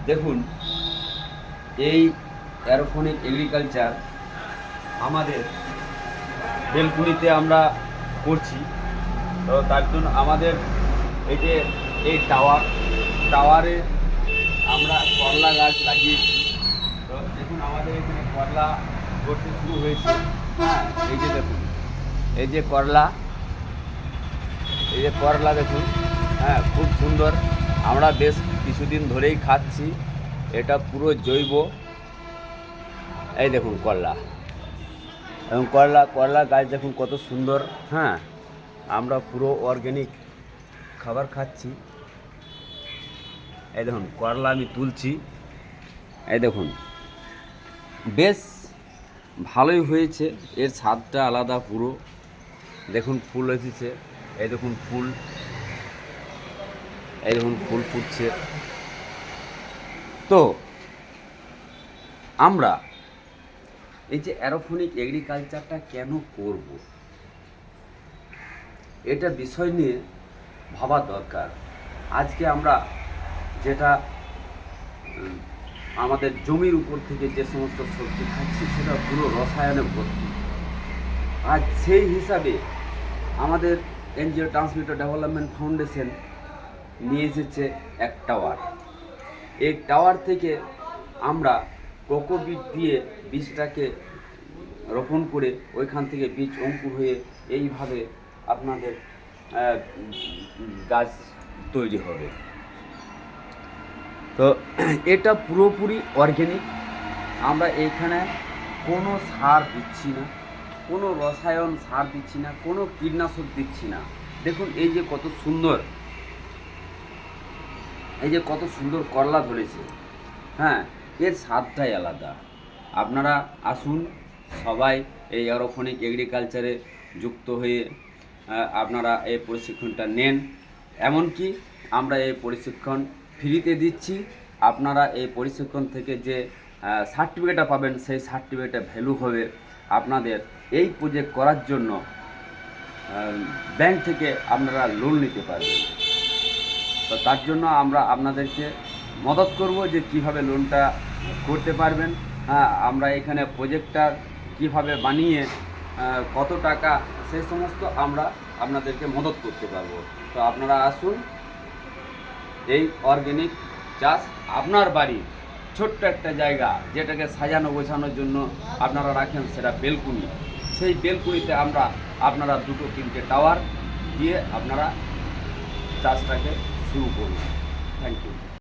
দেখুন, এই অ্যারোপনিক এগ্রিকালচার আমাদের বেলকুনিতে আমরা করছি। তো তার জন্য আমাদের এই যে এই টাওয়ারে আমরা করলা গাছ লাগিয়েছি। তো দেখুন, আমাদের এখানে করলা ধরতে শুরু হয়েছে। হ্যাঁ, এই যে দেখুন, এই যে করলা দেখুন। হ্যাঁ, খুব সুন্দর। আমরা বেশ কিছুদিন ধরেই খাচ্ছি। এটা পুরো জৈব। এই দেখুন করলা, এবং করলা গাছ দেখুন কত সুন্দর। হ্যাঁ, আমরা পুরো অর্গ্যানিক খাবার খাচ্ছি। এই দেখুন করলা আমি তুলছি। এই দেখুন, বেশ ভালোই হয়েছে। এর স্বাদটা আলাদা পুরো। দেখুন ফুল এসেছে। এই দেখুন ফুল ফুটছে। তো আমরা এই যে অ্যারোপনিক এগ্রিকালচারটা কেন করব, এটা বিষয় নিয়ে ভাবা দরকার। আজকে আমরা যেটা আমাদের জমির উপর থেকে যে সমস্ত সবজি খাচ্ছি সেটা পুরো রসায়নে ভর্তি। আর সেই হিসাবে আমাদের এনজিও ট্রান্সমিটার ডেভেলপমেন্ট ফাউন্ডেশন নিয়ে এসেছে এক টাওয়ার। এই টাওয়ার থেকে আমরা কোকোপিট দিয়ে বীজটাকে রোপণ করে ওইখান থেকে বীজ অঙ্কুর হয়ে এইভাবে আপনাদের গাছ তৈরি হবে। তো এটা পুরোপুরি অর্গ্যানিক। আমরা এইখানে কোনো সার দিচ্ছি না, কোনো রসায়ন সার দিচ্ছি না, কোনো কীটনাশক দিচ্ছি না। দেখুন এই যে কত সুন্দর করলা ধরেছে। হ্যাঁ, এর স্বাদটাই আলাদা। আপনারা আসুন, সবাই এই অ্যারোপনিক এগ্রিকালচারে যুক্ত হয়ে আপনারা এই প্রশিক্ষণটা নেন। এমনকি আমরা এই প্রশিক্ষণ ফ্রিতে দিচ্ছি। আপনারা এই প্রশিক্ষণ থেকে যে সার্টিফিকেটটা পাবেন, সেই সার্টিফিকেটের ভ্যালু হবে আপনাদের এই প্রজেক্ট করার জন্য ব্যাংক থেকে আপনারা লোন নিতে পারবেন। তো তার জন্য আমরা আপনাদেরকে মদত করব যে কিভাবে লোনটা করতে পারবেন। হ্যাঁ, আমরা এখানে প্রজেক্টটা কিভাবে বানিয়ে কত টাকা, সেই সমস্ত আমরা আপনাদেরকে মদত করতে পারবো। তো আপনারা আসুন, এই অর্গ্যানিক চাষ আপনার বাড়ির ছোট্ট একটা জায়গা যেটাকে সাজানো গোছানোর জন্য আপনারা রাখেন, সেটা বেলকুনি। সেই বেলকুনিতে আপনারা 2-3টে টাওয়ার দিয়ে আপনারা চাষটাকে শুরু করুন। Thank you.